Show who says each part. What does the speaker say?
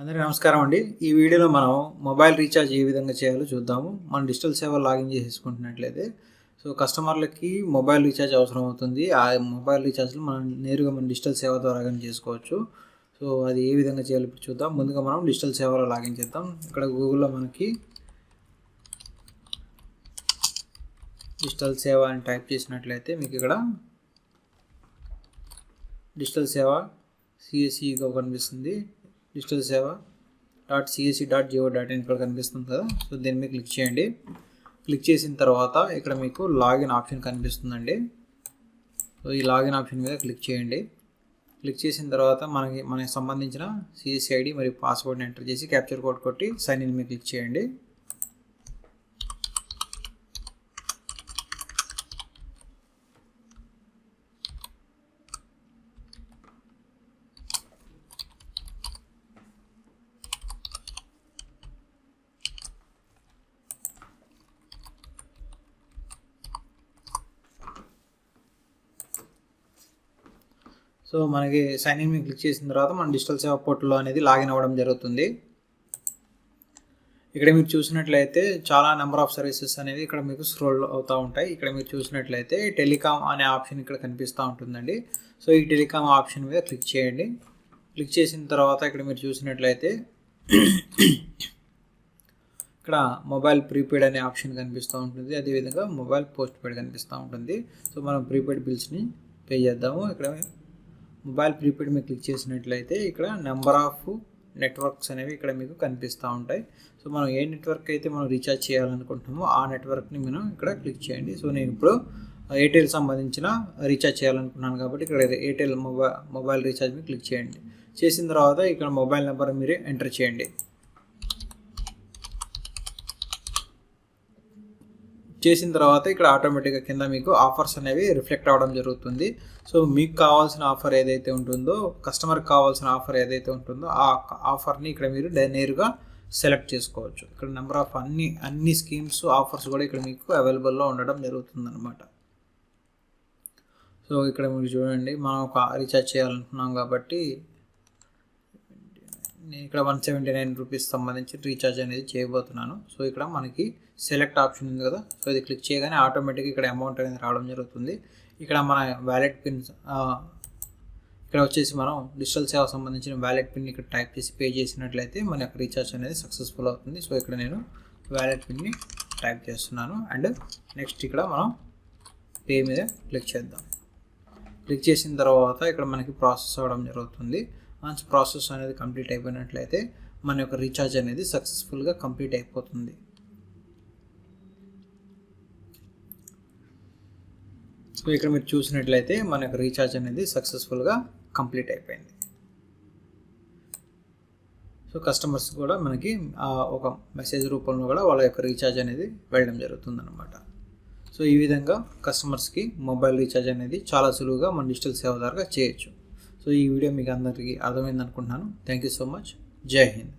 Speaker 1: అందరికీ నమస్కారం అండి. ఈ వీడియోలో మనం మొబైల్ రీఛార్జ్ ఏ విధంగా చేయాలో చూద్దాము. మనం డిజిటల్ సేవ లాగిన్ చేసేసుకుంటున్నట్లయితే కస్టమర్లకి మొబైల్ రీఛార్జ్ అవసరం అవుతుంది. ఆ మొబైల్ రీఛార్జ్‌లు మనం నేరుగా మన డిజిటల్ సేవ ద్వారా గాని చేసుకోవచ్చు. అది ఏ విధంగా చేయాలో ఇప్పుడు చూద్దాం. ముందుగా మనం డిజిటల్ సేవలో లాగిన్ చేద్దాం. ఇక్కడ గూగుల్‌లో మనకి డిజిటల్ సేవ అని టైప్ చేసినట్లయితే మీకు ఇక్కడ డిజిటల్ సేవ CSEగా కనిపిస్తుంది. డిజిటల్ సేవ .csc.go.in ఇక్కడ కనిపిస్తుంది కదా. దీని మీద క్లిక్ చేయండి. క్లిక్ చేసిన తర్వాత ఇక్కడ మీకు లాగిన్ ఆప్షన్ కనిపిస్తుందండి. ఈ లాగిన్ ఆప్షన్ మీద క్లిక్ చేయండి. క్లిక్ చేసిన తర్వాత మనకి సంబంధించిన CSC ID మరియు పాస్వర్డ్ని ఎంటర్ చేసి క్యాప్చర్ కోడ్ కొట్టి సైన్ ఇన్ మీద క్లిక్ చేయండి. మనకి సైన్ ఇన్ మీద క్లిక్ చేసిన తర్వాత మన డిజిటల్ సేవ పోర్టల్లో అనేది లాగిన్ అవ్వడం జరుగుతుంది. ఇక్కడ మీరు చూసినట్లయితే చాలా నెంబర్ ఆఫ్ సర్వీసెస్ అనేది ఇక్కడ మీకు స్క్రోల్ అవుతూ ఉంటాయి. ఇక్కడ మీరు చూసినట్లయితే టెలికామ్ అనే ఆప్షన్ ఇక్కడ కనిపిస్తూ ఉంటుందండి. ఈ టెలికామ్ ఆప్షన్ మీద క్లిక్ చేయండి. క్లిక్ చేసిన తర్వాత ఇక్కడ మీరు చూసినట్లయితే ఇక్కడ మొబైల్ ప్రీపెయిడ్ అనే ఆప్షన్ కనిపిస్తూ ఉంటుంది. అదేవిధంగా మొబైల్ పోస్ట్ పెయిడ్ కనిపిస్తూ ఉంటుంది. మనం ప్రీపెయిడ్ బిల్స్ని పే చేద్దాము. ఇక్కడ మొబైల్ ప్రీపెయిడ్ మీద క్లిక్ చేసినట్లయితే ఇక్కడ నెంబర్ ఆఫ్ నెట్వర్క్స్ అనేవి ఇక్కడ మీకు కనిపిస్తూ ఉంటాయి. మనం ఏ నెట్వర్క్ అయితే మనం రీఛార్జ్ చేయాలనుకుంటున్నామో ఆ నెట్వర్క్ని మనం ఇక్కడ క్లిక్ చేయండి. నేను ఇప్పుడు ఎయిర్టెల్ సంబంధించిన రీఛార్జ్ చేయాలనుకున్నాను కాబట్టి ఇక్కడ ఎయిర్టెల్ మొబైల్ రీఛార్జ్ మీద క్లిక్ చేయండి. చేసిన తర్వాత ఇక్కడ మొబైల్ నెంబర్ మీరు ఎంటర్ చేయండి. చేసిన తర్వాత ఇక్కడ ఆటోమేటిక్గా కింద మీకు ఆఫర్స్ అనేవి రిఫ్లెక్ట్ అవ్వడం జరుగుతుంది. మీకు కావాల్సిన ఆఫర్ ఏదైతే ఉంటుందో, కస్టమర్కి కావాల్సిన ఆఫర్ ఏదైతే ఉంటుందో ఆ ఆఫర్ని ఇక్కడ మీరు నేరుగా సెలెక్ట్ చేసుకోవచ్చు. ఇక్కడ నెంబర్ ఆఫ్ అన్ని స్కీమ్స్ ఆఫర్స్ కూడా ఇక్కడ మీకు అవైలబుల్లో ఉండడం జరుగుతుంది అన్నమాట. ఇక్కడ మీరు చూడండి, మనం ఒక రీఛార్జ్ చేయాలనుకున్నాం కాబట్టి నేను ఇక్కడ 179 రూపీస్ సంబంధించి రీఛార్జ్ అనేది చేయబోతున్నాను. ఇక్కడ మనకి సెలెక్ట్ ఆప్షన్ ఉంది కదా. ఇది క్లిక్ చేయగానే ఆటోమేటిక్గా ఇక్కడ అమౌంట్ అనేది రావడం జరుగుతుంది. ఇక్కడ మన వ్యాలెట్ పిన్ ఇక్కడ వచ్చేసి మనం డిజిటల్ సేవ సంబంధించిన వ్యాలెట్ పిన్ ఇక్కడ టైప్ చేసి పే చేసినట్లయితే మన యొక్క రీఛార్జ్ అనేది సక్సెస్ఫుల్ అవుతుంది. ఇక్కడ నేను వ్యాలెట్ పిన్ని టైప్ చేస్తున్నాను. అండ్ నెక్స్ట్ ఇక్కడ మనం పే మీద క్లిక్ చేద్దాం. క్లిక్ చేసిన తర్వాత ఇక్కడ మనకి ప్రాసెస్ అవ్వడం జరుగుతుంది. వన్స్ ప్రాసెస్ అనేది కంప్లీట్ అయిపోయినట్లయితే మన యొక్క రీఛార్జ్ అనేది సక్సెస్ఫుల్గా కంప్లీట్ అయిపోతుంది. ఇక్కడ మీరు చూసినట్లయితే మన యొక్క రీఛార్జ్ అనేది సక్సెస్ఫుల్గా కంప్లీట్ అయిపోయింది. కస్టమర్స్ కూడా మనకి ఒక మెసేజ్ రూపంలో కూడా వాళ్ళ యొక్క రీఛార్జ్ అనేది వెళ్ళడం జరుగుతుంది అన్నమాట. ఈ విధంగా కస్టమర్స్కి మొబైల్ రీఛార్జ్ అనేది చాలా సులువుగా మన డిజిటల్ సేవ ద్వారా చేయొచ్చు. ఈ వీడియో మీకు అందరికీ అర్థమైంది అనుకుంటున్నాను. Thank you so much. జై హింద్.